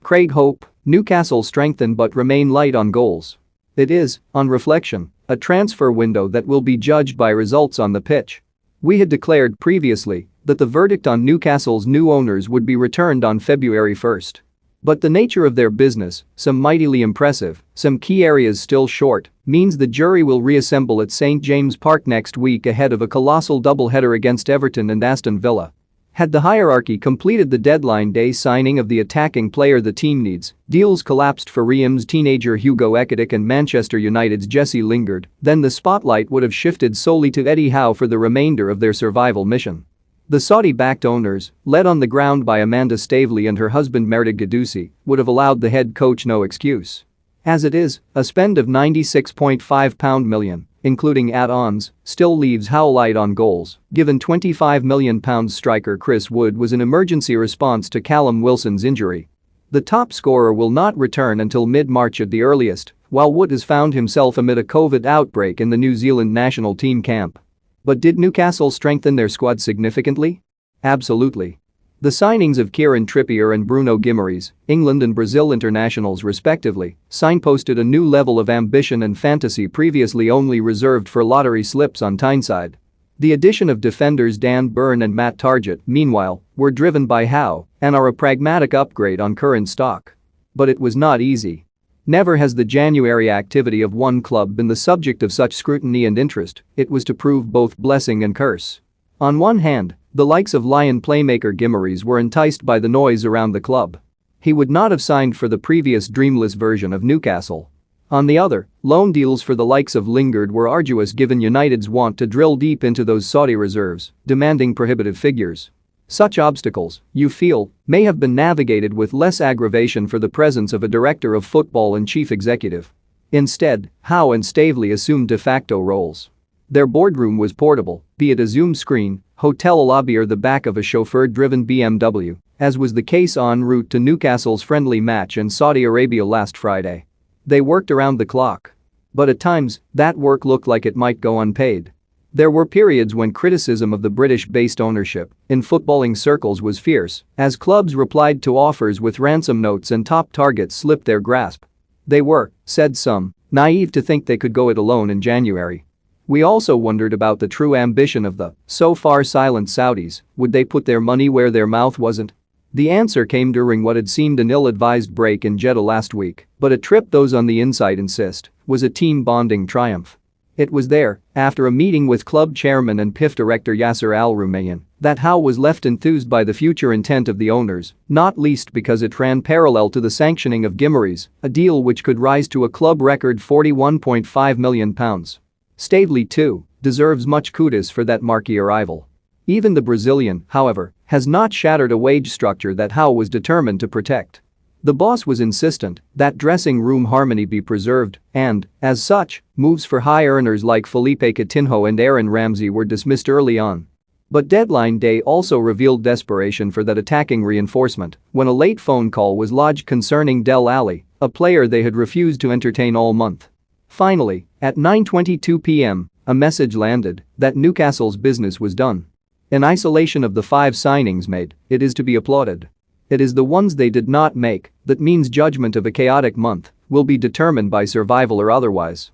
Craig Hope, Newcastle strengthen but remain light on goals. It is, on reflection, a transfer window that will be judged by results on the pitch. We had declared previously that the verdict on Newcastle's new owners would be returned on February 1st. But the nature of their business, some mightily impressive, some key areas still short, means the jury will reassemble at St James Park next week ahead of a colossal doubleheader against Everton and Aston Villa. Had the hierarchy completed the deadline day signing of the attacking player the team needs, deals collapsed for Reims teenager Hugo Ekitike and Manchester United's Jesse Lingard, then the spotlight would have shifted solely to Eddie Howe for the remainder of their survival mission. The Saudi-backed owners, led on the ground by Amanda Stavely and her husband Merda Gadusi, would have allowed the head coach no excuse. As it is, a spend of £96.5 million, including add-ons, still leaves Howe light on goals, given £25 million striker Chris Wood was an emergency response to Callum Wilson's injury. The top scorer will not return until mid-March at the earliest, while Wood has found himself amid a COVID outbreak in the New Zealand national team camp. But did Newcastle strengthen their squad significantly? Absolutely. The signings of Kieran Trippier and Bruno Guimaraes, England and Brazil internationals respectively, signposted a new level of ambition and fantasy previously only reserved for lottery slips on Tyneside. The addition of defenders Dan Burn and Matt Targett, meanwhile, were driven by Howe and are a pragmatic upgrade on current stock. But it was not easy. Never has the January activity of one club been the subject of such scrutiny and interest. It was to prove both blessing and curse. On one hand, the likes of Lion playmaker Guimaraes were enticed by the noise around the club. He would not have signed for the previous dreamless version of Newcastle. On the other, loan deals for the likes of Lingard were arduous given United's want to drill deep into those Saudi reserves, demanding prohibitive figures. Such obstacles, you feel, may have been navigated with less aggravation for the presence of a director of football and chief executive. Instead, Howe and Stavely assumed de facto roles. Their boardroom was portable, be it a Zoom screen, hotel lobby or the back of a chauffeur-driven BMW, as was the case en route to Newcastle's friendly match in Saudi Arabia last Friday. They worked around the clock. But at times, that work looked like it might go unpaid. There were periods when criticism of the British-based ownership in footballing circles was fierce, as clubs replied to offers with ransom notes and top targets slipped their grasp. They were, said some, naive to think they could go it alone in January. We also wondered about the true ambition of the, so far silent Saudis. Would they put their money where their mouth wasn't? The answer came during what had seemed an ill-advised break in Jeddah last week, but a trip those on the inside insist was a team-bonding triumph. It was there, after a meeting with club chairman and PIF director Yasser Al-Rumayyan, that Howe was left enthused by the future intent of the owners, not least because it ran parallel to the sanctioning of Guimaraes, a deal which could rise to a club record £41.5 million. Stavely, too, deserves much kudos for that marquee arrival. Even the Brazilian, however, has not shattered a wage structure that Howe was determined to protect. The boss was insistent that dressing room harmony be preserved and, as such, moves for high earners like Felipe Coutinho and Aaron Ramsey were dismissed early on. But deadline day also revealed desperation for that attacking reinforcement when a late phone call was lodged concerning Del Alli, a player they had refused to entertain all month. Finally, at 9:22 p.m., a message landed that Newcastle's business was done. In isolation of the 5 signings made, it is to be applauded. It is the ones they did not make that means judgment of a chaotic month will be determined by survival or otherwise.